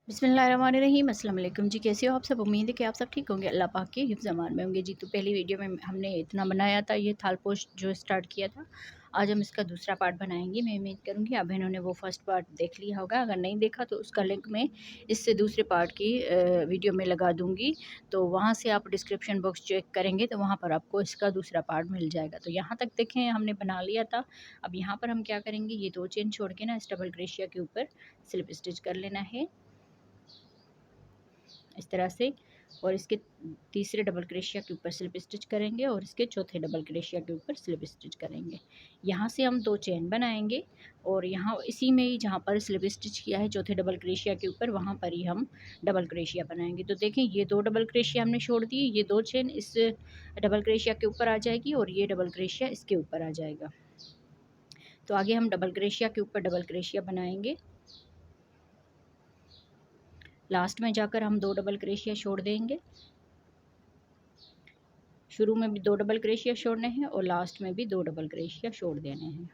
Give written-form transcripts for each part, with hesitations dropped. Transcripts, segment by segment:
बिस्मिल्लाहिर्रहमानिर्रहीम। अस्सलाम वालेकुम जी। कैसे हो आप सब? उम्मीद है कि आप सब ठीक होंगे, अल्लाह पाक के हिफ्ज़ अमान में होंगे जी। तो पहली वीडियो में हमने इतना बनाया था, ये थाल पोस्ट जो स्टार्ट किया था। आज हम इसका दूसरा पार्ट बनाएंगे। मैं उम्मीद करूँगी अब इन्होंने वो फर्स्ट पार्ट देख लिया होगा। अगर नहीं देखा तो उसका लिंक मैं इससे दूसरे पार्ट की वीडियो में लगा दूँगी। तो वहाँ से आप डिस्क्रिप्शन बॉक्स चेक करेंगे तो वहाँ पर आपको इसका दूसरा पार्ट मिल जाएगा। तो यहाँ तक देखें हमने बना लिया था। अब यहाँ पर हम क्या करेंगे, ये 2 चेन छोड़ के ना इस डबल क्रोशिया के ऊपर स्लिप स्टिच कर लेना है इस तरह से। और इसके तीसरे डबल क्रोशिया के ऊपर स्लिप स्टिच करेंगे और इसके चौथे डबल क्रोशिया के ऊपर स्लिप स्टिच करेंगे। यहाँ से हम 2 चेन बनाएंगे और यहाँ इसी में ही जहाँ पर स्लिप स्टिच किया है चौथे डबल क्रोशिया के ऊपर, वहाँ पर ही हम डबल क्रोशिया बनाएंगे। तो देखें, ये 2 डबल क्रोशिया हमने छोड़ दिए, ये 2 चेन इस डबल क्रोशिया के ऊपर आ जाएगी और ये डबल क्रोशिया इसके ऊपर आ जाएगा। तो आगे हम डबल क्रोशिया के ऊपर डबल क्रोशिया बनाएंगे। लास्ट में जाकर हम 2 डबल क्रोशिया छोड़ देंगे। शुरू में भी 2 डबल क्रोशिया छोड़ने हैं और लास्ट में भी 2 डबल क्रोशिया छोड़ देने हैं।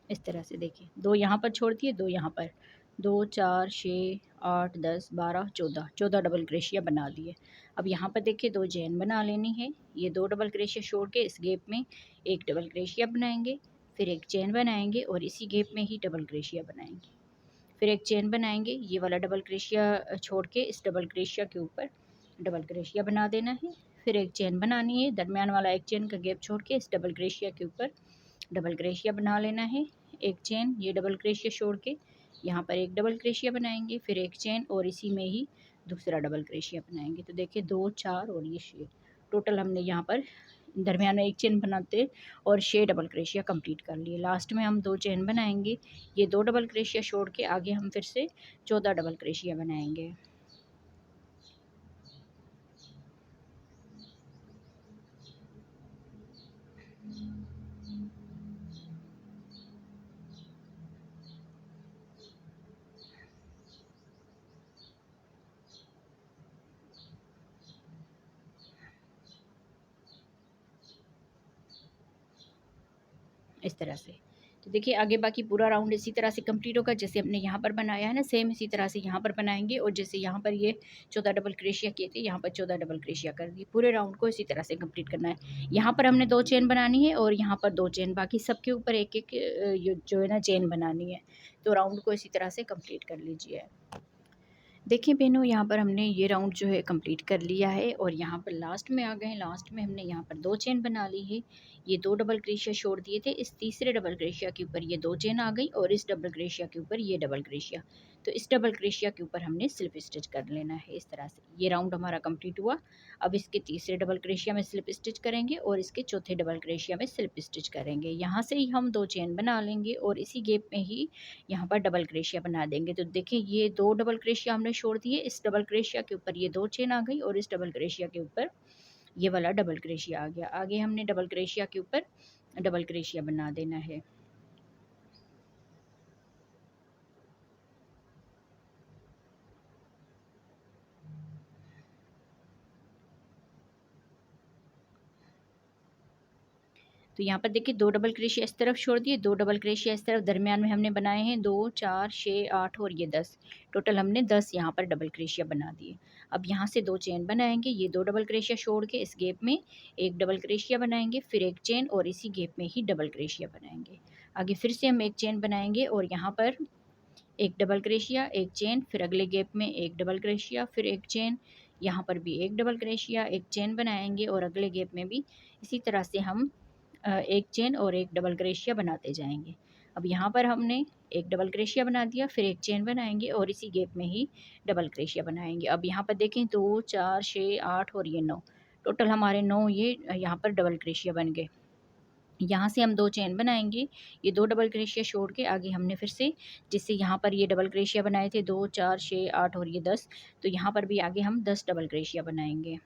इस तरह से देखिए, 2 यहाँ पर छोड़ दिए, 2 यहाँ पर, 2 4 6 8 10 12 14 डबल क्रोशिया बना दिए। अब यहाँ पर देखिए 2 चेन बना लेनी है। ये 2 डबल क्रोशिया छोड़ के इस गैप में एक डबल क्रोशिया बनाएंगे, फिर एक चेन बनाएंगे और इसी गैप में ही डबल क्रोशिया बनाएंगे, फिर एक चेन बनाएंगे। ये वाला डबल क्रोशिया छोड़ के इस डबल क्रोशिया के ऊपर डबल क्रोशिया बना देना है, फिर एक चेन बनानी है। दरमियान वाला एक चेन का गैप छोड़ के इस डबल क्रोशिया के ऊपर डबल क्रोशिया बना लेना है। एक चेन, ये डबल क्रोशिया छोड़ के यहाँ पर एक डबल क्रोशिया बनाएंगे, फिर एक चेन और इसी में ही दूसरा डबल क्रोशिया बनाएंगे। तो देखिए 2 4 और ये 6, टोटल हमने यहाँ पर दरमियान में एक चेन बनाते और 6 डबल क्रोशिया कंप्लीट कर लिए। लास्ट में हम 2 चेन बनाएंगे, ये 2 डबल क्रोशिया छोड़ के आगे हम फिर से 14 डबल क्रोशिया बनाएंगे। इस तरह से। तो देखिए आगे बाकी पूरा राउंड इसी तरह से कंप्लीट होगा, जैसे हमने यहाँ पर बनाया है ना, सेम इसी तरह से यहाँ पर बनाएंगे। और जैसे यहाँ पर ये 14 डबल क्रोशिया किए थे, यहाँ पर 14 डबल क्रोशिया कर दिए। पूरे राउंड को इसी तरह से कंप्लीट करना है। यहाँ पर हमने 2 चेन बनानी है और यहाँ पर 2 चेन, बाकी सबके ऊपर एक एक जो है ना चेन बनानी है। तो राउंड को इसी तरह से कंप्लीट कर लीजिए। देखिए बहनों, यहाँ पर हमने ये राउंड जो है कंप्लीट कर लिया है और यहाँ पर लास्ट में आ गए हैं। लास्ट में हमने यहाँ पर 2 चेन बना ली है, ये 2 डबल क्रोशिया छोड़ दिए थे, इस तीसरे डबल क्रोशिया के ऊपर ये 2 चेन आ गई और इस डबल क्रोशिया के ऊपर ये डबल क्रोशिया। तो इस डबल क्रोशिया के ऊपर हमने स्लिप स्टिच कर लेना है इस तरह से। ये राउंड हमारा कंप्लीट हुआ। अब इसके तीसरे डबल क्रोशिया में स्लिप स्टिच करेंगे और इसके चौथे डबल क्रोशिया में स्लिप स्टिच करेंगे। यहाँ से ही हम 2 चेन बना लेंगे और इसी गैप में ही यहाँ पर डबल क्रोशिया बना देंगे। तो देखिए ये 2 डबल क्रोशिया हमने छोड़ दिए, इस डबल क्रोशिया के ऊपर ये 2 चेन आ गई और इस डबल क्रोशिया के ऊपर ये वाला डबल क्रोशिया आ गया। आगे हमने डबल क्रोशिया के ऊपर डबल क्रोशिया बना देना है। तो यहाँ पर देखिए 2 डबल क्रोशिया इस तरफ छोड़ दिए, 2 डबल क्रोशिया इस तरफ दरमियान में हमने बनाए हैं, 2 4 6 8 और ये 10, टोटल हमने 10 यहाँ पर डबल क्रोशिया बना दिए। अब यहाँ से 2 चेन बनाएंगे, ये 2 डबल क्रोशिया छोड़ के इस गैप में एक डबल क्रोशिया बनाएंगे, फिर एक चेन और इसी गैप में ही डबल क्रोशिया बनाएंगे। आगे फिर से हम एक चेन बनाएंगे और यहाँ पर एक डबल क्रोशिया, एक चेन, फिर अगले गैप में एक डबल क्रोशिया, फिर एक चेन, यहाँ पर भी एक डबल क्रोशिया, एक चेन बनाएंगे और अगले गैप में भी इसी तरह से हम एक चेन और एक डबल क्रोशिया बनाते जाएंगे। अब यहाँ पर हमने एक डबल क्रोशिया बना दिया, फिर एक चेन बनाएंगे और इसी गैप में ही डबल क्रोशिया बनाएंगे। अब यहाँ पर देखें 2 4 6 8 और ये 9, टोटल हमारे 9 ये यहाँ पर डबल क्रोशिया बन गए। यहाँ से हम 2 चेन बनाएंगे, ये 2 डबल क्रोशिया छोड़ के आगे हमने फिर से जिससे यहाँ पर ये डबल क्रोशिया बनाए थे 2 4 6 8 और ये 10, तो यहाँ पर भी आगे हम 10 डबल क्रोशिया बनाएंगे।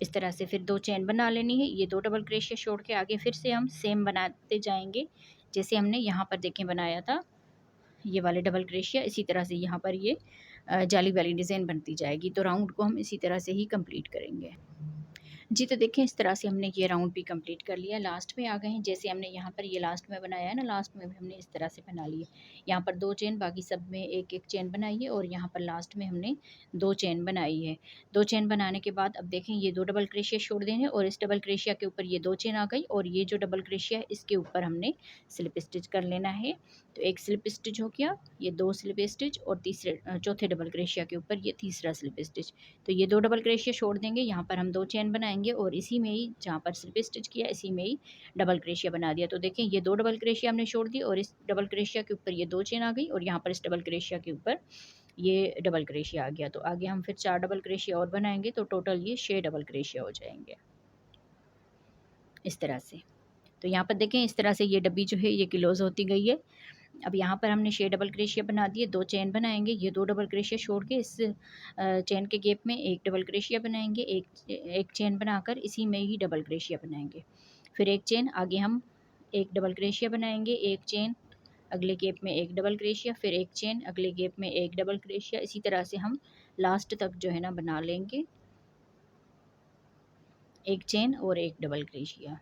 इस इस तरह से फिर 2 चेन बना लेनी है। ये 2 डबल क्रोशिया छोड़ के आगे फिर से हम सेम बनाते जाएंगे, जैसे हमने यहाँ पर देखें बनाया था ये वाले डबल क्रोशिया। इसी तरह से यहाँ पर ये जाली वाली डिज़ाइन बनती जाएगी। तो राउंड को हम इसी तरह से ही कंप्लीट करेंगे। जी, तो देखें इस तरह से हमने ये राउंड भी कंप्लीट कर लिया। लास्ट में आ गए हैं, जैसे हमने यहाँ पर ये लास्ट में बनाया है ना, लास्ट में भी हमने इस तरह से बना लिए। यहाँ पर 2 चेन, बाकी सब में एक एक चेन बनाई है, और यहाँ पर लास्ट में हमने 2 चेन बनाई है। 2 चेन बनाने के बाद अब देखें ये 2 डबल क्रोशिया छोड़ देंगे, और इस डबल क्रोशिया के ऊपर ये 2 चेन आ गई, और ये जो डबल क्रोशिया है इसके ऊपर हमने स्लिप स्टिच कर लेना है। तो एक स्लिप स्टिच हो गया, ये 2 स्लिप स्टिच, और चौथे डबल क्रोशिया के ऊपर ये तीसरा स्लिप स्टिच। तो ये 2 डबल क्रोशिया छोड़ देंगे, यहाँ पर हम 2 चेन बनाएंगे, और इसी में ही जहाँ पर स्लिप स्टिच किया इसी में ही डबल क्रोशिया बना दिया। तो देखें ये 2 डबल क्रोशिया हमने छोड़ दी, और इस डबल क्रोशिया के ऊपर ये 2 चेन आ गई, और यहाँ पर इस डबल क्रोशिया के ऊपर ये डबल क्रोशिया आ गया। तो आगे हम फिर 4 डबल क्रोशिया और बनाएंगे, तो टोटल ये 6 डबल क्रोशिया हो जाएंगे इस तरह से। तो यहाँ पर देखें इस तरह से ये डब्बी जो है ये क्लोज़ होती गई है। अब यहाँ पर हमने 6 डबल क्रोशिया बना दिए, 2 चेन बनाएंगे, ये 2 डबल क्रोशिया छोड़ के इस चेन के गैप में एक डबल क्रोशिया बनाएंगे, एक चेन बनाकर इसी में ही डबल क्रोशिया बनाएंगे। फिर एक चेन, आगे हम एक डबल क्रोशिया बनाएंगे, एक चेन, अगले गैप में एक डबल क्रोशिया, फिर एक चेन, अगले गैप में एक डबल क्रोशिया। इसी तरह से हम लास्ट तक जो है ना बना लेंगे, एक चेन और एक डबल क्रोशिया।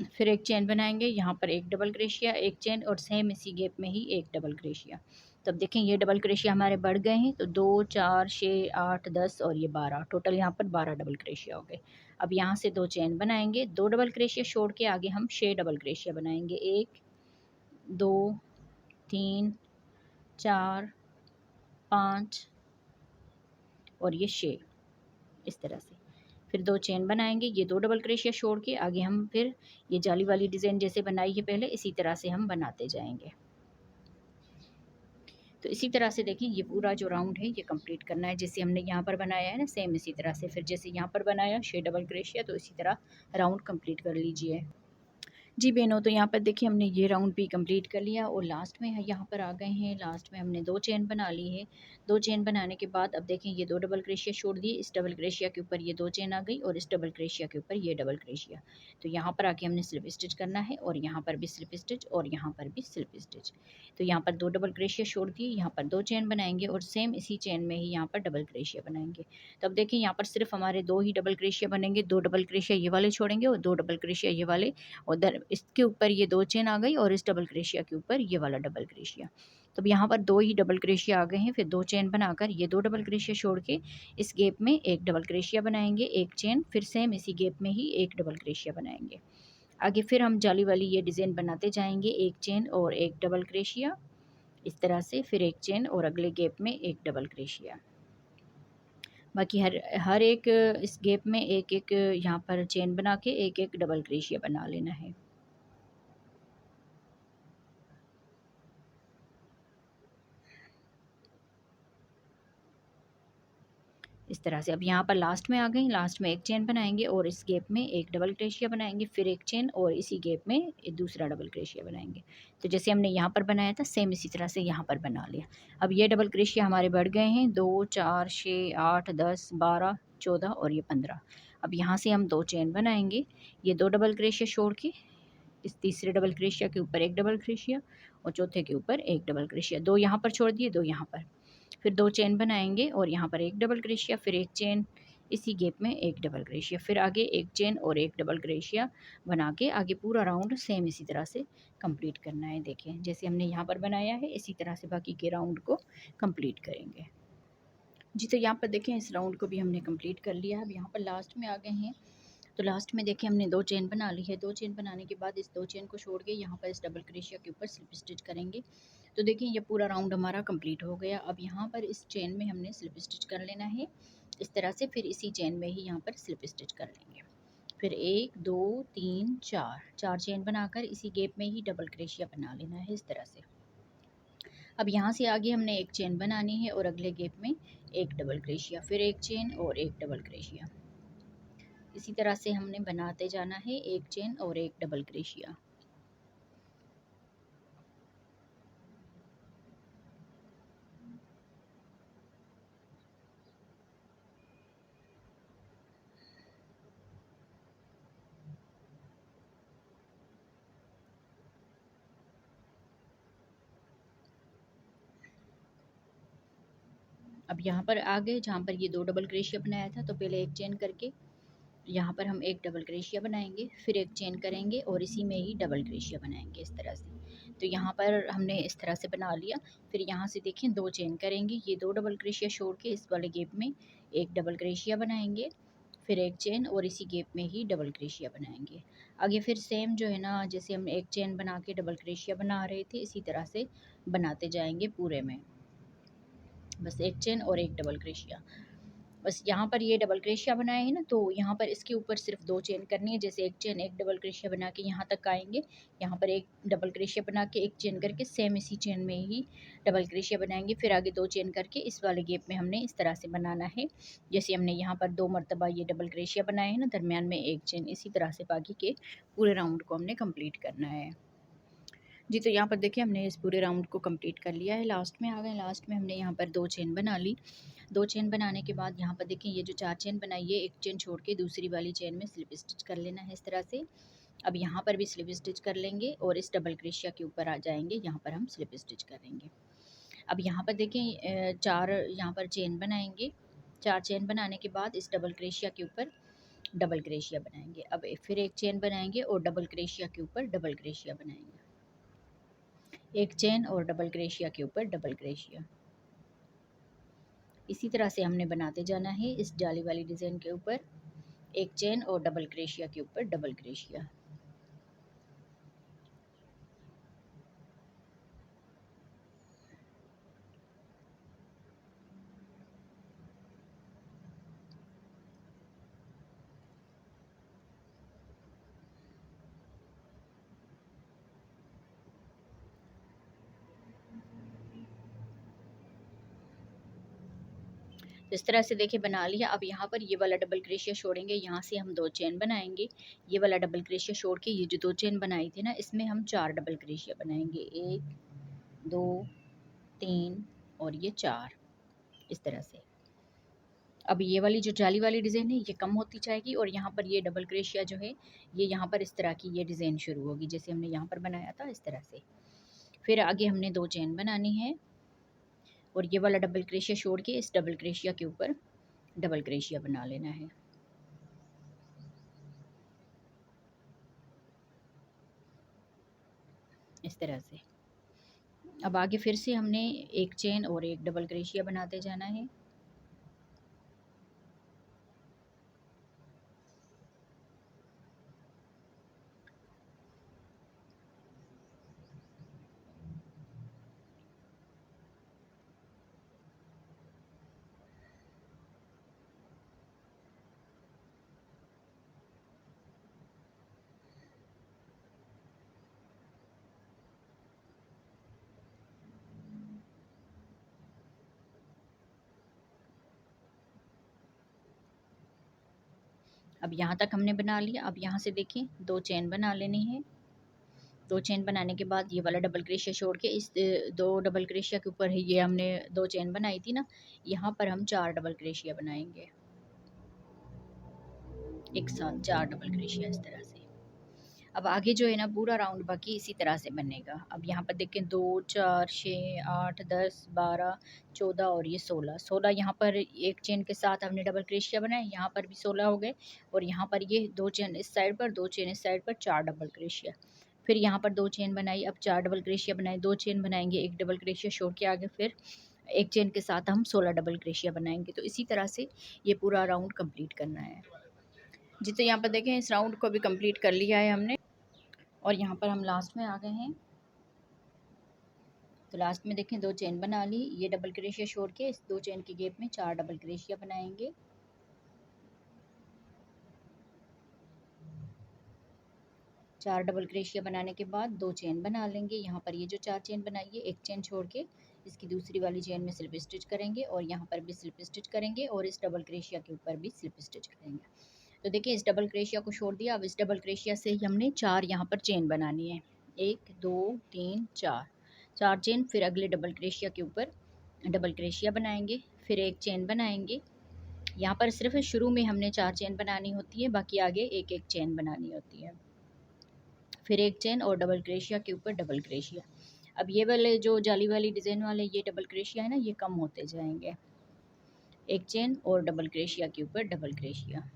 फिर एक चेन बनाएंगे, यहाँ पर एक डबल क्रोशिया, एक चेन, और सेम इसी गैप में ही एक डबल क्रोशिया। तो अब देखें ये डबल क्रोशिया हमारे बढ़ गए हैं, तो 2 4 6 8 10 और ये 12, टोटल यहाँ पर 12 डबल क्रोशिया हो गए। अब यहाँ से 2 चेन बनाएंगे, 2 डबल क्रोशिया छोड़ के आगे हम 6 डबल क्रोशिया बनाएंगे, 1 2 3 4 5 और ये 6 इस तरह से। फिर 2 चेन बनाएंगे, ये 2 डबल क्रोशिया छोड़ के आगे हम फिर ये जाली वाली डिज़ाइन जैसे बनाई है पहले इसी तरह से हम बनाते जाएंगे। तो इसी तरह से देखिए ये पूरा जो राउंड है ये कंप्लीट करना है, जैसे हमने यहाँ पर बनाया है ना सेम इसी तरह से। फिर जैसे यहाँ पर बनाया 6 डबल क्रोशिया, तो इसी तरह राउंड कंप्लीट कर लीजिए। जी बहनों, तो यहाँ पर देखिए हमने ये राउंड भी कंप्लीट कर लिया, और लास्ट में यहाँ पर आ गए हैं। लास्ट में हमने 2 चेन बना ली है। 2 चेन बनाने के बाद अब देखें ये 2 डबल क्रोशिया छोड़ दिए, इस डबल क्रोशिया के ऊपर ये 2 चेन आ गई, और इस डबल क्रोशिया के ऊपर ये डबल क्रोशिया। तो यहाँ पर आके हमने स्लिप स्टिच करना है, और यहाँ पर भी स्लिप स्टिच, और यहाँ पर भी स्लिप स्टिच। तो यहाँ पर 2 डबल क्रोशिया छोड़ दिए, यहाँ पर 2 चेन बनाएंगे, और सेम इसी चेन में ही यहाँ पर डबल क्रोशिया बनाएंगे। तो अब देखिए यहाँ पर सिर्फ हमारे 2 ही डबल क्रोशिया बनेंगे, 2 डबल क्रोशिया ये वाले छोड़ेंगे, और 2 डबल क्रोशिया ये वाले, और इसके ऊपर ये 2 चेन आ गई, और इस डबल क्रोशिया के ऊपर ये वाला डबल क्रोशिया। तो अब यहाँ पर 2 ही डबल क्रोशिया आ गए हैं। फिर 2 चेन बनाकर ये 2 डबल क्रोशिया छोड़ के इस गैप में एक डबल क्रोशिया बनाएंगे, एक चेन, फिर सेम इसी गैप में ही एक डबल क्रोशिया बनाएंगे। आगे फिर हम जाली वाली ये डिज़ाइन बनाते जाएंगे, एक चेन और एक डबल क्रोशिया इस तरह से, फिर एक चेन और अगले गैप में एक डबल क्रोशिया। बाकी हर हर एक इस गैप में एक एक यहाँ पर चेन बना के एक एक डबल क्रोशिया बना लेना है। इस तरह से अब यहाँ पर लास्ट में आ गई, लास्ट में एक चेन बनाएंगे, और इस गैप में एक डबल क्रोशिया बनाएंगे, फिर एक चेन, और इसी गैप में एक दूसरा डबल क्रोशिया बनाएंगे। तो जैसे हमने यहाँ पर बनाया था सेम इसी तरह से यहाँ पर बना लिया। अब ये डबल क्रोशिया हमारे बढ़ गए हैं, 2 4 6 8 10 12 14 और ये 15। अब यहाँ से हम 2 चेन बनाएंगे, ये 2 डबल क्रोशिया छोड़ के इस तीसरे डबल क्रोशिया के ऊपर एक डबल क्रोशिया, और चौथे के ऊपर एक डबल क्रोशिया, 2 यहाँ पर छोड़ दिए, 2 यहाँ पर। फिर 2 चेन बनाएंगे, और यहाँ पर एक डबल क्रोशिया, फिर एक चेन, इसी गैप में एक डबल क्रोशिया, फिर आगे एक चेन और एक डबल क्रोशिया बना के आगे पूरा राउंड सेम इसी तरह से कंप्लीट करना है। देखें जैसे हमने यहाँ पर बनाया है इसी तरह से बाकी के राउंड को कंप्लीट करेंगे। जी, तो यहाँ पर देखें इस राउंड को भी हमने कंप्लीट कर लिया है। अब यहाँ पर लास्ट में आ गए हैं, तो लास्ट में देखिए हमने 2 चेन बना ली है। 2 चेन बनाने के बाद इस 2 चेन को छोड़ के यहाँ पर इस डबल क्रोशिया के ऊपर स्लिप स्टिच करेंगे। तो देखिए ये पूरा राउंड हमारा कंप्लीट हो गया। अब यहाँ पर इस चेन में हमने स्लिप स्टिच कर लेना है इस तरह से, फिर इसी चेन में ही यहाँ पर स्लिप स्टिच कर लेंगे। फिर 1 2 3 4 4 चेन बनाकर इसी गैप में ही डबल क्रोशिया बना लेना है इस तरह से। अब यहाँ से आगे हमने एक चेन बनानी है, और अगले गैप में एक डबल क्रोशिया, फिर एक चेन और एक डबल क्रोशिया। इसी तरह से हमने बनाते जाना है, एक चेन और एक डबल क्रोशिया। अब यहाँ पर आ गए जहाँ पर ये 2 डबल क्रोशिया बनाया था, तो पहले एक चेन करके यहाँ पर हम एक डबल क्रोशिया बनाएंगे, फिर एक चेन करेंगे और इसी में ही डबल क्रोशिया बनाएंगे इस तरह से। तो यहाँ पर हमने इस तरह से बना लिया। फिर यहाँ से देखें 2 चेन करेंगे, ये 2 डबल क्रोशिया छोड़ के इस वाले गैप में एक डबल क्रोशिया बनाएंगे, फिर एक चेन और इसी गैप में ही डबल क्रोशिया बनाएंगे। आगे फिर सेम जो है ना, जैसे हम एक चेन बना के डबल क्रोशिया बना रहे थे, इसी तरह से बनाते जाएंगे पूरे में। बस एक चेन और एक डबल क्रोशिया। बस यहाँ पर ये डबल क्रोशिया बनाए हैं ना, तो यहाँ पर इसके ऊपर सिर्फ 2 चेन करनी है। जैसे एक चेन एक डबल क्रोशिया बना के यहाँ तक आएंगे, यहाँ पर एक डबल क्रोशिया बना के एक चेन करके सेम इसी चेन में ही डबल क्रोशिया बनाएंगे। फिर आगे 2 चेन करके इस वाले गैप में हमने इस तरह से बनाना है। जैसे हमने यहाँ पर 2 मरतबा ये डबल क्रोशिया बनाए हैं ना, दरमियान में एक चेन, इसी तरह से बाकी के पूरे राउंड को हमने कम्प्लीट करना है जी। तो यहाँ पर देखिए हमने इस पूरे राउंड को कंप्लीट कर लिया है। लास्ट में आ गए, लास्ट में हमने यहाँ पर 2 चेन बना ली। 2 चेन बनाने के बाद यहाँ पर देखिए ये जो 4 चेन बनाई है, एक चेन छोड़ के दूसरी वाली चेन में स्लिप स्टिच कर लेना है इस तरह से। अब यहाँ पर भी स्लिप स्टिच कर लेंगे और इस डबल क्रोशिया के ऊपर आ जाएंगे, यहाँ पर हम स्लिप स्टिच करेंगे। अब यहाँ पर देखें 4 यहाँ पर चेन बनाएंगे। 4 चेन बनाने के बाद इस डबल क्रोशिया के ऊपर डबल क्रोशिया बनाएंगे। अब फिर एक चेन बनाएंगे और डबल क्रोशिया के ऊपर डबल क्रोशिया बनाएंगे। एक चेन और डबल क्रोशिया के ऊपर डबल क्रोशिया। इसी तरह से हमने बनाते जाना है इस जाली वाली डिज़ाइन के ऊपर, एक चेन और डबल क्रोशिया के ऊपर डबल क्रोशिया। इस तरह से देखिए बना लिया। अब यहाँ पर ये वाला डबल क्रोशिया छोड़ेंगे, यहाँ से हम 2 चेन बनाएंगे। ये वाला डबल क्रोशिया छोड़ के ये जो 2 चेन बनाई थी ना, इसमें हम 4 डबल क्रोशिया बनाएंगे। 1 2 3 और ये 4 इस तरह से। अब ये वाली जो जाली वाली डिज़ाइन है ये कम होती जाएगी और यहाँ पर ये डबल क्रोशिया जो है ये यहाँ पर इस तरह की ये डिज़ाइन शुरू होगी, जैसे हमने यहाँ पर बनाया था इस तरह से। फिर आगे हमने 2 चेन बनानी है और ये वाला डबल क्रोशिया छोड़ के इस डबल क्रोशिया के ऊपर डबल क्रोशिया बना लेना है इस तरह से। अब आगे फिर से हमने एक चेन और एक डबल क्रोशिया बनाते जाना है। अब यहाँ तक हमने बना लिया। अब यहाँ से देखें 2 चेन बना लेनी है। 2 चेन बनाने के बाद ये वाला डबल क्रोशिया छोड़ के इस 2 डबल क्रोशिया के ऊपर ये हमने 2 चेन बनाई थी ना, यहाँ पर हम 4 डबल क्रोशिया बनाएंगे एक साथ, 4 डबल क्रोशिया इस तरह से। अब आगे जो है ना पूरा राउंड बाकी इसी तरह से बनेगा। अब यहाँ पर देखें 2 4 6 8 10 12 14 और ये 16 यहाँ पर एक चेन के साथ हमने डबल क्रोशिया बनाए, यहाँ पर भी 16 हो गए। और यहाँ पर ये 2 चेन इस साइड पर, 2 चेन इस साइड पर, 4 डबल क्रोशिया। फिर यहाँ पर 2 चेन बनाई, अब 4 डबल क्रोशिया बनाए, 2 चेन बनाएंगे, एक डबल क्रोशिया छोड़ के आगे फिर एक चेन के साथ हम 16 डबल क्रोशिया बनाएंगे। तो इसी तरह से ये पूरा राउंड कंप्लीट करना है जी। तो यहाँ पर देखें इस राउंड को भी कंप्लीट कर लिया है हमने और यहाँ पर हम लास्ट में आ गए हैं। तो लास्ट में देखें 2 चेन बना ली, ये डबल क्रोशिया छोड़ के इस 2 चेन के गैप में 4 डबल क्रोशिया बनाएंगे। चार डबल क्रोशिया बनाने के बाद 2 चेन बना लेंगे। यहाँ पर ये जो 4 चेन बनाई है, एक चेन छोड़ के इसकी दूसरी वाली चेन में स्लिप स्टिच करेंगे और यहाँ पर भी स्लिप स्टिच करेंगे और इस डबल क्रोशिया के ऊपर भी स्लिप स्टिच करेंगे। तो देखिए इस डबल क्रोशिया को छोड़ दिया। अब इस डबल क्रोशिया से ही हमने 4 यहाँ पर चेन बनानी है, 1 2 3 4, 4 चेन। फिर अगले डबल क्रोशिया के ऊपर डबल क्रोशिया बनाएंगे, फिर एक चेन बनाएंगे। यहाँ पर सिर्फ शुरू में हमने 4 चेन बनानी होती है, बाकी आगे एक एक चेन बनानी होती है। फिर एक चेन और डबल क्रोशिया के ऊपर डबल क्रोशिया। अब ये वाले जो जाली वाली डिज़ाइन वाले ये डबल क्रोशिया है ना, ये कम होते जाएंगे। एक चेन और डबल क्रेशिया के ऊपर डबल क्रेशिया।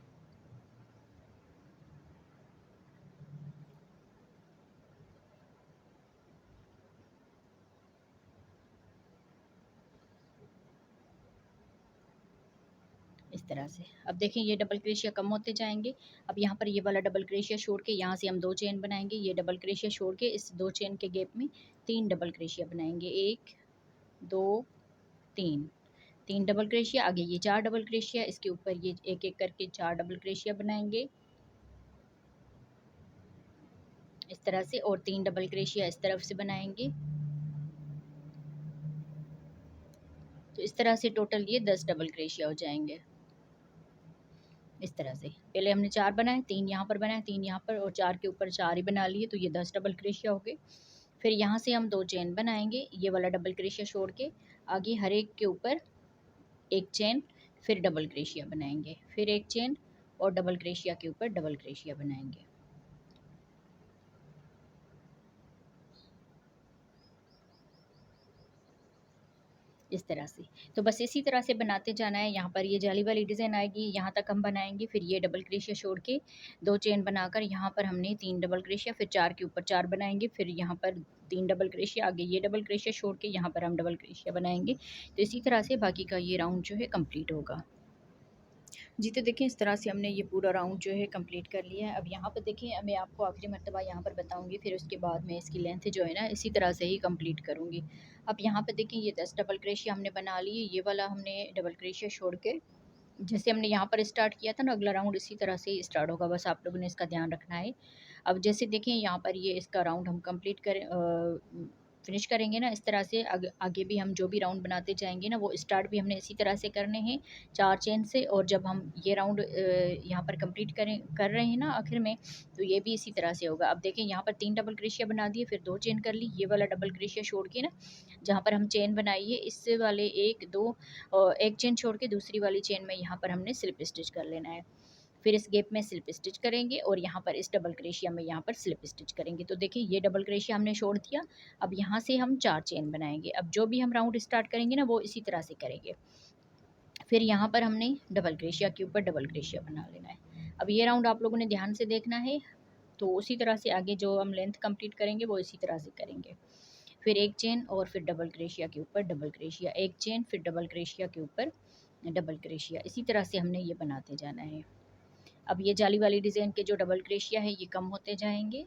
इस तरह से। अब देखें ये डबल क्रेशिया कम होते जाएंगे। अब यहाँ पर ये वाला डबल क्रेशिया छोड़ के यहाँ से हम 2 चेन बनाएंगे। ये डबल क्रेशिया छोड़ के इस 2 चेन के गैप में 3 डबल क्रेशिया बनाएंगे। 1 2 3, 3 डबल क्रेशिया। आगे ये 4 डबल क्रेशिया, इसके ऊपर ये एक एक करके 4 डबल क्रेशिया बनाएंगे इस तरह से, और 3 डबल क्रेशिया इस तरफ से बनाएंगे। तो इस तरह से टोटल ये 10 डबल क्रेशिया हो जाएंगे इस तरह से। पहले हमने 4 बनाए, 3 यहाँ पर बनाए, 3 यहाँ पर, और 4 के ऊपर 4 ही बना लिए, तो ये 10 डबल क्रेशिया हो गए। फिर यहाँ से हम 2 चेन बनाएंगे, ये वाला डबल क्रेशिया छोड़ के आगे हर एक के ऊपर एक चेन, फिर डबल क्रेशिया बनाएंगे, फिर एक चेन और डबल क्रेशिया के ऊपर डबल क्रेशिया बनाएंगे इस तरह से। तो बस इसी तरह से बनाते जाना है। यहाँ पर ये जाली वाली डिज़ाइन आएगी, यहाँ तक हम बनाएंगे। फिर ये डबल क्रेशिया छोड़ के 2 चेन बनाकर यहाँ पर हमने 3 डबल क्रेशिया, फिर 4 के ऊपर 4 बनाएंगे, फिर यहाँ पर 3 डबल क्रेशिया, आगे ये डबल क्रेशिया छोड़ के यहाँ पर हम डबल क्रेशिया बनाएंगे। तो इसी तरह से बाकी का ये राउंड जो है कंप्लीट होगा। जी, तो देखिए इस तरह से हमने ये पूरा राउंड जो है कंप्लीट कर लिया है। अब यहाँ पर देखिए मैं आपको आखिरी मर्तबा यहाँ पर बताऊँगी, फिर उसके बाद मैं इसकी लेंथ जो है ना इसी तरह से ही कंप्लीट करूँगी। अब यहाँ पर देखिए ये 10 डबल क्रोशिया हमने बना लिए। ये वाला हमने डबल क्रोशिया छोड़ के जैसे हमने यहाँ पर स्टार्ट किया था ना, अगला राउंड इसी तरह से ही स्टार्ट होगा, बस आप लोगों ने इसका ध्यान रखना है। अब जैसे देखें यहाँ पर ये इसका राउंड हम कंप्लीट करें फिनिश करेंगे ना, इस तरह से आगे भी हम जो भी राउंड बनाते जाएंगे ना, वो स्टार्ट भी हमने इसी तरह से करने हैं 4 चेन से। और जब हम ये राउंड यहाँ पर कंप्लीट कर रहे हैं ना आखिर में, तो ये भी इसी तरह से होगा। अब देखें यहाँ पर 3 डबल क्रोशिया बना दिए, फिर 2 चेन कर ली। ये वाला डबल क्रोशिया छोड़ के ना, जहाँ पर हम चेन बनाई है इससे वाले 1 2 और एक चेन छोड़ के दूसरी वाली चेन में यहाँ पर हमने स्लिप स्टिच कर लेना है। फिर इस गैप में स्लिप स्टिच करेंगे और यहाँ पर इस डबल क्रोशिया में यहाँ पर स्लिप स्टिच करेंगे। तो देखिए ये डबल क्रोशिया हमने छोड़ दिया। अब यहाँ से हम 4 चेन बनाएंगे। अब जो भी हम राउंड स्टार्ट करेंगे ना, वो इसी तरह से करेंगे। फिर यहाँ पर हमने डबल क्रोशिया के ऊपर डबल क्रोशिया बना लेना है। अब ये राउंड आप लोगों ने ध्यान से देखना है। तो उसी तरह से आगे जो हम लेंथ कंप्लीट करेंगे वो इसी तरह से करेंगे। फिर एक चेन और फिर डबल क्रोशिया के ऊपर डबल क्रोशिया, एक चेन फिर डबल क्रोशिया के ऊपर डबल क्रोशिया। इसी तरह से हमने ये बनाते जाना है। अब ये जाली वाली डिज़ाइन के जो डबल क्रोशिया है ये कम होते जाएंगे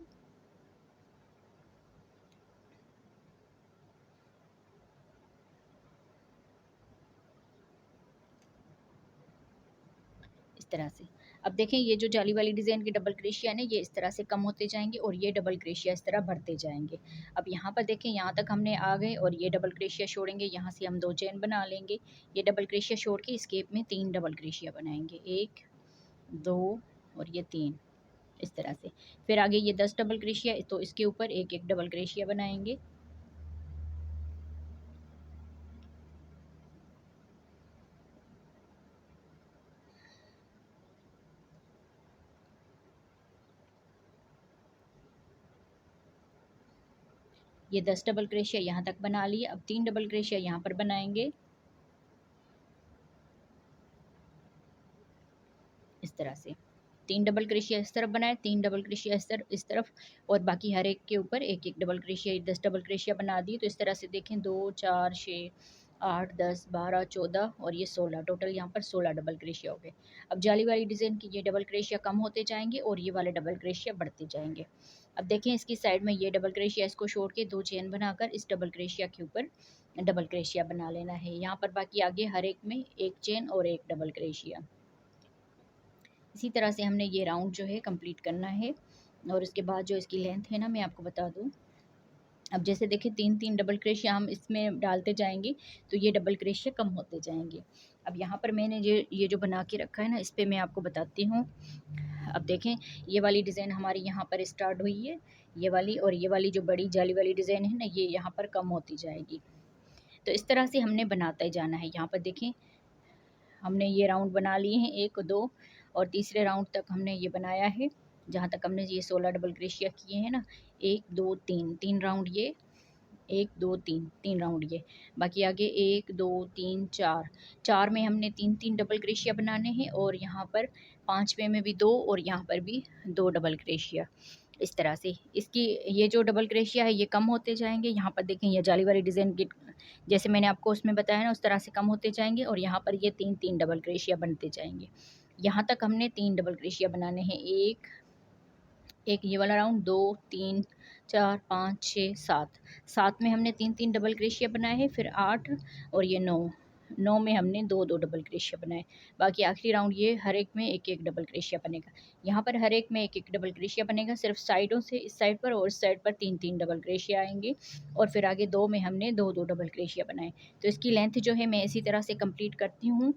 इस तरह से। अब देखें ये जो जाली वाली डिज़ाइन के डबल क्रोशिया है ये इस तरह से कम होते जाएंगे और ये डबल क्रोशिया इस तरह बढ़ते जाएंगे। अब यहाँ पर देखें यहाँ तक हमने आ गए और ये डबल क्रोशिया छोड़ेंगे, यहाँ से हम 2 चेन बना लेंगे। ये डबल क्रोशिया छोड़ के इस गैप में 3 डबल क्रोशिया बनाएंगे, 1 2 और ये 3 इस तरह से। फिर आगे ये 10 डबल क्रोशिया, तो इसके ऊपर एक एक डबल क्रोशिया बनाएंगे ये 10 डबल क्रोशिया यहाँ तक बना लिए। अब 3 डबल क्रोशिया यहाँ पर बनाएंगे इस तरह से। 3 डबल क्रोशिया इस तरफ बनाए, 3 डबल क्रोशिया इस तरफ, और बाकी हर एक के ऊपर एक एक डबल क्रोशिया, 10 डबल क्रोशिया बना दिए। तो इस तरह से देखें 2 4 6 8 10 12 14 और ये 16, टोटल यहाँ पर 16 डबल क्रोशिया हो गए। अब जाली वाली डिज़ाइन की ये डबल क्रोशिया कम होते जाएंगे और ये वाले डबल क्रोशिया बढ़ते जाएंगे। अब देखें इसकी साइड में ये डबल क्रोशिया इसको छोड़ के 2 चेन बनाकर इस डबल क्रोशिया के ऊपर डबल क्रोशिया बना लेना है। यहाँ पर बाकी आगे हर एक में एक चेन और एक डबल क्रोशिया। इसी तरह से हमने ये राउंड जो है कंप्लीट करना है। और उसके बाद जो इसकी लेंथ है ना, मैं आपको बता दूँ। अब जैसे देखिए 3 डबल क्रोशिया हम इसमें डालते जाएंगे तो ये डबल क्रोशिया कम होते जाएंगे। अब यहाँ पर मैंने ये जो बना के रखा है ना, इस पर मैं आपको बताती हूँ। अब देखें ये वाली डिज़ाइन हमारी यहाँ पर स्टार्ट हुई है, ये वाली, और ये वाली जो बड़ी जाली वाली डिज़ाइन है ना, ये यहाँ पर कम होती जाएगी। तो इस तरह से हमने बनाते जाना है। यहाँ पर देखें हमने ये राउंड बना लिए हैं, 1 2 और तीसरे राउंड तक हमने ये बनाया है, जहाँ तक हमने ये 16 डबल क्रोशिया किए हैं ना, 1 2 3 3 राउंड ये एक दो तीन, तीन राउंड ये। बाकी आगे एक दो तीन चार, चार में हमने तीन तीन डबल क्रेशिया बनाने हैं, और यहाँ पर पांचवे में भी दो, और यहाँ पर भी दो डबल क्रेशिया। इस तरह से इसकी ये जो डबल क्रेशिया है ये कम होते जाएंगे। यहाँ पर देखें ये जाली वाली डिज़ाइन की जैसे मैंने आपको उसमें बताया ना, उस तरह से कम होते जाएंगे, और यहाँ पर ये तीन तीन डबल क्रेशिया बनते जाएंगे। यहाँ तक हमने तीन डबल क्रेशिया बनाने हैं। एक ये वाला राउंड, दो तीन चार पाँच छः सात, सात में हमने तीन तीन डबल क्रेशिया बनाए हैं। फिर आठ, और ये नौ, नौ में हमने दो दो डबल क्रेशिया बनाए। बाकी आखिरी राउंड ये हर एक में एक एक डबल क्रेशिया बनेगा। यहाँ पर हर एक में एक एक डबल क्रेशिया बनेगा, सिर्फ साइडों से इस साइड पर और इस साइड पर तीन तीन डबल क्रेशिया आएंगे, और फिर आगे दो में हमने दो दो डबल क्रेशिया बनाए। तो इसकी लेंथ जो है मैं इसी तरह से कंप्लीट करती हूँ,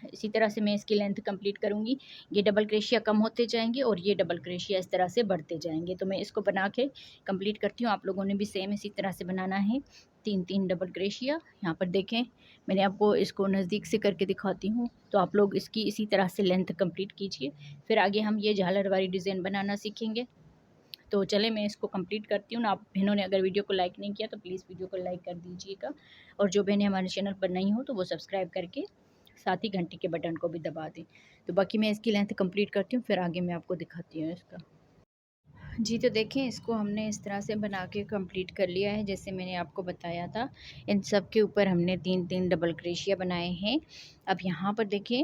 इसी तरह से मैं इसकी लेंथ कंप्लीट करूँगी। ये डबल क्रेशिया कम होते जाएंगे और ये डबल क्रेशिया इस तरह से बढ़ते जाएंगे। तो मैं इसको बना के कंप्लीट करती हूँ। आप लोगों ने भी सेम इसी तरह से बनाना है, तीन तीन डबल क्रेशिया। यहाँ पर देखें मैंने आपको इसको नज़दीक से करके दिखाती हूँ, तो आप लोग इसकी इसी तरह से लेंथ कंप्लीट कीजिए। फिर आगे हम ये झालर वाली डिज़ाइन बनाना सीखेंगे। तो चले मैं इसको कंप्लीट करती हूँ ना। आप बहनों ने अगर वीडियो को लाइक नहीं किया तो प्लीज़ वीडियो को लाइक कर दीजिएगा, और जो बहनें हमारे चैनल पर नहीं हो तो वो सब्सक्राइब करके साथ ही घंटी के बटन को भी दबा दें। तो बाकी मैं इसकी लेंथ कंप्लीट करती हूँ, फिर आगे मैं आपको दिखाती हूँ इसका। जी तो देखें इसको हमने इस तरह से बना के कंप्लीट कर लिया है, जैसे मैंने आपको बताया था। इन सब के ऊपर हमने तीन तीन डबल क्रेशिया बनाए हैं। अब यहाँ पर देखें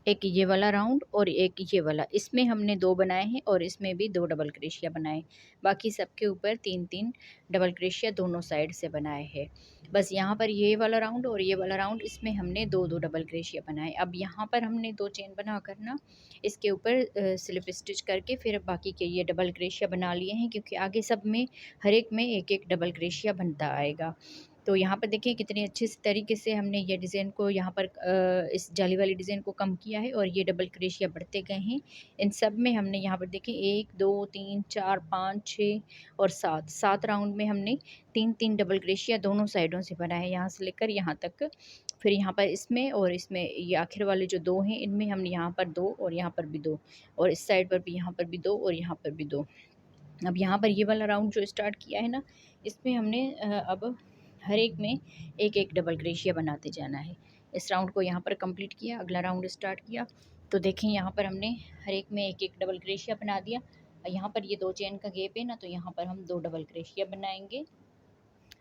एक ये वाला राउंड और एक ये वाला, इसमें हमने दो बनाए हैं और इसमें भी दो डबल क्रेशिया बनाए। बाकी सबके ऊपर तीन तीन डबल क्रेशिया दोनों साइड से बनाए हैं। बस यहाँ पर ये वाला राउंड और ये वाला राउंड, इसमें हमने दो दो डबल क्रेशिया बनाए। अब यहाँ पर हमने दो चेन बना कर ना इसके ऊपर स्लिप स्टिच करके फिर बाकी के ये डबल क्रेशिया बना लिए हैं, क्योंकि आगे सब में हर एक में एक एक डबल क्रेशिया बनता आएगा। तो यहाँ पर देखिए कितने अच्छे से तरीके से हमने ये डिज़ाइन को यहाँ पर इस जाली वाली डिज़ाइन को कम किया है, और ये डबल क्रेशिया बढ़ते गए हैं। इन सब में हमने यहाँ पर देखिए एक दो तीन चार पाँच छः और सात, सात राउंड में हमने तीन तीन डबल क्रेशिया दोनों साइडों से बनाए हैं, यहाँ से लेकर यहाँ तक। फिर यहाँ पर इसमें और इसमें ये आखिर वाले जो दो हैं इनमें हमने यहाँ पर दो और यहाँ पर भी दो, और इस साइड पर भी यहाँ पर भी दो और यहाँ पर भी दो। अब यहाँ पर ये वाला राउंड जो स्टार्ट किया है ना, इसमें हमने अब हर एक में एक एक डबल क्रेशिया बनाते जाना है। इस राउंड को यहाँ पर कंप्लीट किया, अगला राउंड स्टार्ट किया। तो देखें यहाँ पर हमने हर एक में एक एक डबल क्रेशिया बना दिया। यहाँ पर ये दो चेन का गैप है ना, तो यहाँ पर हम दो डबल क्रेशिया बनाएंगे।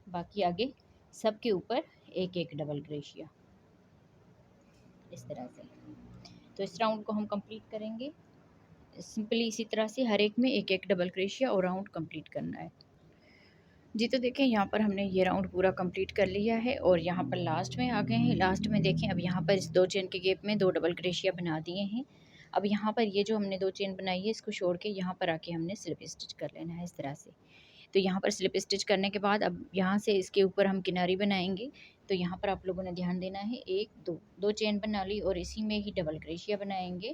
बाकी आगे सब के ऊपर एक एक डबल क्रेशिया, इस तरह से। तो इस राउंड को हम कंप्लीट करेंगे सिंपली इसी तरह से, हर एक में एक एक डबल क्रेशिया और राउंड कंप्लीट करना है। जी तो देखें यहाँ पर हमने ये राउंड पूरा कंप्लीट कर लिया है, और यहाँ पर लास्ट में आ गए हैं। लास्ट में देखें अब यहाँ पर इस दो चेन के गैप में दो डबल क्रेशिया बना दिए हैं। अब यहाँ पर ये जो हमने दो चेन बनाई है इसको छोड़ के यहाँ पर आके हमने स्लिप स्टिच कर लेना है इस तरह से। तो यहाँ पर स्लिप स्टिच करने के बाद अब यहाँ से इसके ऊपर हम किनारी बनाएंगे। तो यहाँ पर आप लोगों ने ध्यान देना है, एक दो, दो चेन बना ली और इसी में ही डबल क्रेशिया बनाएंगे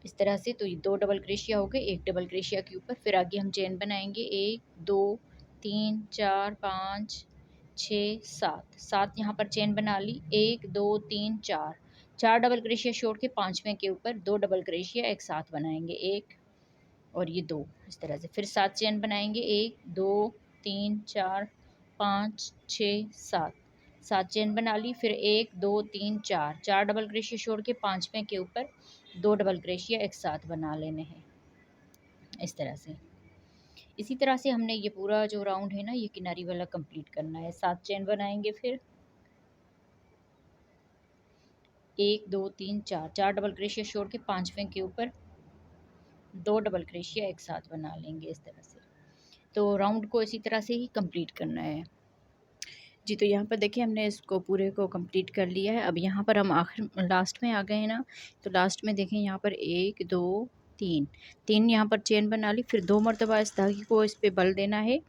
इस तरह से। तो ये दो डबल क्रेशिया हो गए, एक डबल क्रेशिया के ऊपर फिर आगे हम चेन बनाएंगे, एक दो तीन चार पाँच छः सात, सात यहाँ पर चेन बना ली, एक दो तीन चार, चार डबल क्रेशिया छोड़ के पाँचवें के ऊपर दो डबल क्रेशिया एक साथ बनाएंगे, एक और ये दो, इस तरह से। फिर सात चेन बनाएंगे, एक दो तीन चार पाँच छः सात, सात चेन बना ली। फिर एक दो तीन चार, चार डबल क्रेशिया छोड़ के पाँचवें के ऊपर दो डबल क्रेशिया एक साथ बना लेने हैं इस तरह से। इसी तरह से हमने ये पूरा जो राउंड है ना ये किनारी वाला कंप्लीट करना है। सात चेन बनाएंगे, फिर एक दो तीन चार, चार डबल क्रेशिया छोड़ के पाँचवें के ऊपर दो डबल क्रेशिया एक साथ बना लेंगे इस तरह से। तो राउंड को इसी तरह से ही कंप्लीट करना है। जी तो यहाँ पर देखिए हमने इसको पूरे को कंप्लीट कर लिया है। अब यहाँ पर हम आखिर लास्ट में आ गए हैं ना, तो लास्ट में देखें यहाँ पर एक दो तीन, तीन यहाँ पर चेन बना ली। फिर दो मरतबा इस धागे को इस पर बल देना है,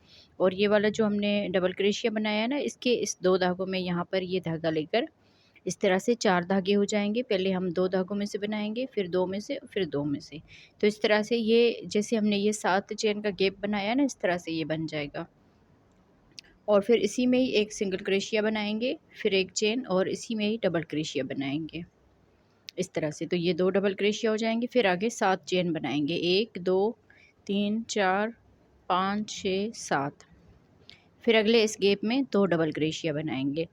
और ये वाला जो हमने डबल क्रेशिया बनाया है ना इसके इस दो धागों में यहाँ पर ये धागा लेकर इस तरह से चार धागे हो जाएंगे। पहले हम दो धागों में से बनाएंगे, फिर दो में से, फिर दो में से। तो इस तरह से ये जैसे हमने ये सात चेन का गैप बनाया ना इस तरह से ये बन जाएगा, और फिर इसी में ही एक सिंगल क्रेशिया बनाएंगे, फिर एक चेन और इसी में ही डबल क्रेशिया बनाएंगे इस तरह से। तो ये दो डबल क्रेशिया हो जाएंगे। फिर आगे सात चेन बनाएंगे, एक दो तीन चार पाँच छः सात, फिर अगले इस गैप में 2 डबल क्रोशिया बनाएंगे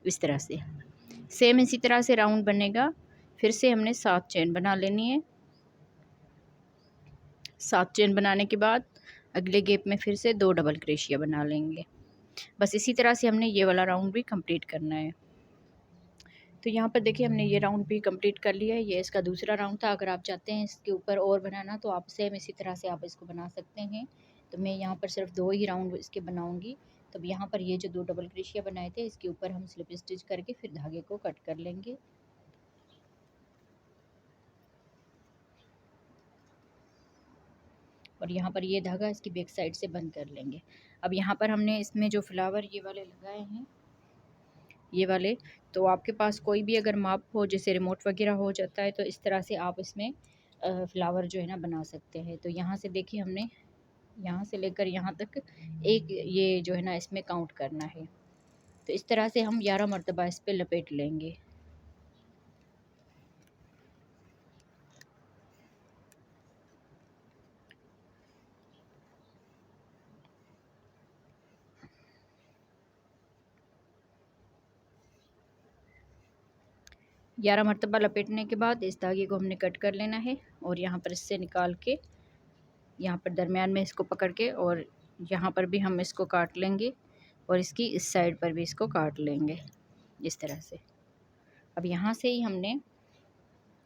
इस तरह से। सेम इसी तरह से राउंड बनेगा। फिर से हमने 7 चेन बना लेनी है। 7 चेन बनाने के बाद अगले गैप में फिर से 2 डबल क्रोशिया बना लेंगे। बस इसी तरह से हमने ये वाला राउंड भी कंप्लीट करना है। तो यहाँ पर देखिए हमने ये राउंड भी कंप्लीट कर लिया है। ये इसका दूसरा राउंड था। अगर आप चाहते हैं इसके ऊपर और बनाना तो आप सेम इसी तरह से आप इसको बना सकते हैं। तो मैं यहाँ पर सिर्फ 2 ही राउंड इसके बनाऊंगी। तो यहाँ पर ये जो 2 डबल क्रोशिया बनाए थे इसके ऊपर हम स्लिप स्टिच करके फिर धागे को कट कर लेंगे। और यहाँ पर ये धागा इसकी बैक साइड से बंद कर लेंगे। अब यहाँ पर हमने इसमें जो फ्लावर ये वाले लगाए हैं, ये वाले, तो आपके पास कोई भी अगर माप हो, जैसे रिमोट वगैरह हो जाता है, तो इस तरह से आप इसमें फ्लावर जो है ना बना सकते हैं। तो यहाँ से देखिए हमने यहाँ से लेकर यहाँ तक एक ये जो है ना इसमें काउंट करना है। तो इस तरह से हम 11 मरतबा इस पर लपेट लेंगे। ग्यारह मरतबा लपेटने के बाद इस धागे को हमने कट कर लेना है और यहाँ पर इससे निकाल के यहाँ पर दरमियान में इसको पकड़ के और यहाँ पर भी हम इसको काट लेंगे और इसकी इस साइड पर भी इसको काट लेंगे इस तरह से। अब यहाँ से ही हमने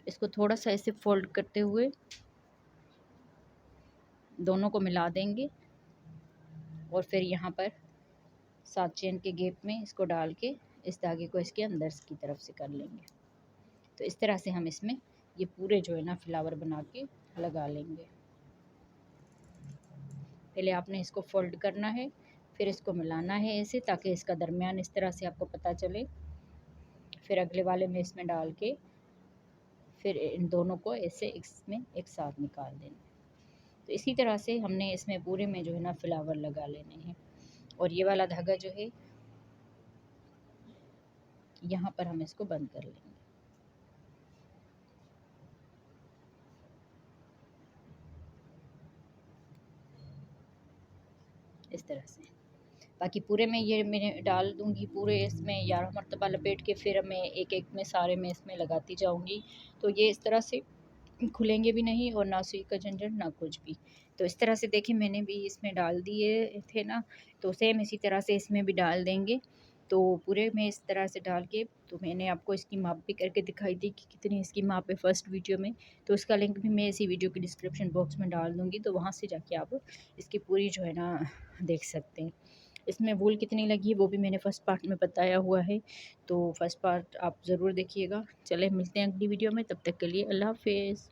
इसको थोड़ा सा ऐसे फोल्ड करते हुए दोनों को मिला देंगे और फिर यहाँ पर 7 चेन के गैप में इसको डाल के इस धागे को इसके अंदर की तरफ से कर लेंगे। तो इस तरह से हम इसमें ये पूरे जो है ना फ्लावर बना के लगा लेंगे। पहले आपने इसको फोल्ड करना है, फिर इसको मिलाना है ऐसे, ताकि इसका दरमियान इस तरह से आपको पता चले। फिर अगले वाले में इसमें डाल के फिर इन दोनों को ऐसे इसमें एक साथ निकाल देना। तो इसी तरह से हमने इसमें पूरे में जो है ना फ्लावर लगा लेने हैं। और ये वाला धागा जो है यहाँ पर हम इसको बंद कर लेंगे इस तरह से। बाकी पूरे में ये मैं डाल दूँगी, पूरे इसमें 11 मरतबा लपेट के फिर मैं एक एक में सारे में इसमें लगाती जाऊँगी। तो ये इस तरह से खुलेंगे भी नहीं और ना सुई का झंझट ना कुछ भी। तो इस तरह से देखिए मैंने भी इसमें डाल दिए थे ना, तो सेम इसी तरह से इसमें भी डाल देंगे। तो पूरे में इस तरह से डाल के तो मैंने आपको इसकी माप भी करके दिखाई थी कि कितनी इसकी माप है फर्स्ट वीडियो में। तो उसका लिंक भी मैं इसी वीडियो के डिस्क्रिप्शन बॉक्स में डाल दूँगी, तो वहाँ से जाके आप इसकी पूरी जो है ना देख सकते हैं। इसमें वूल कितनी लगी है वो भी मैंने फ़र्स्ट पार्ट में बताया हुआ है, तो फर्स्ट पार्ट आप ज़रूर देखिएगा। चलें मिलते हैं अगली वीडियो में, तब तक के लिए अल्लाह हाफ़िज़।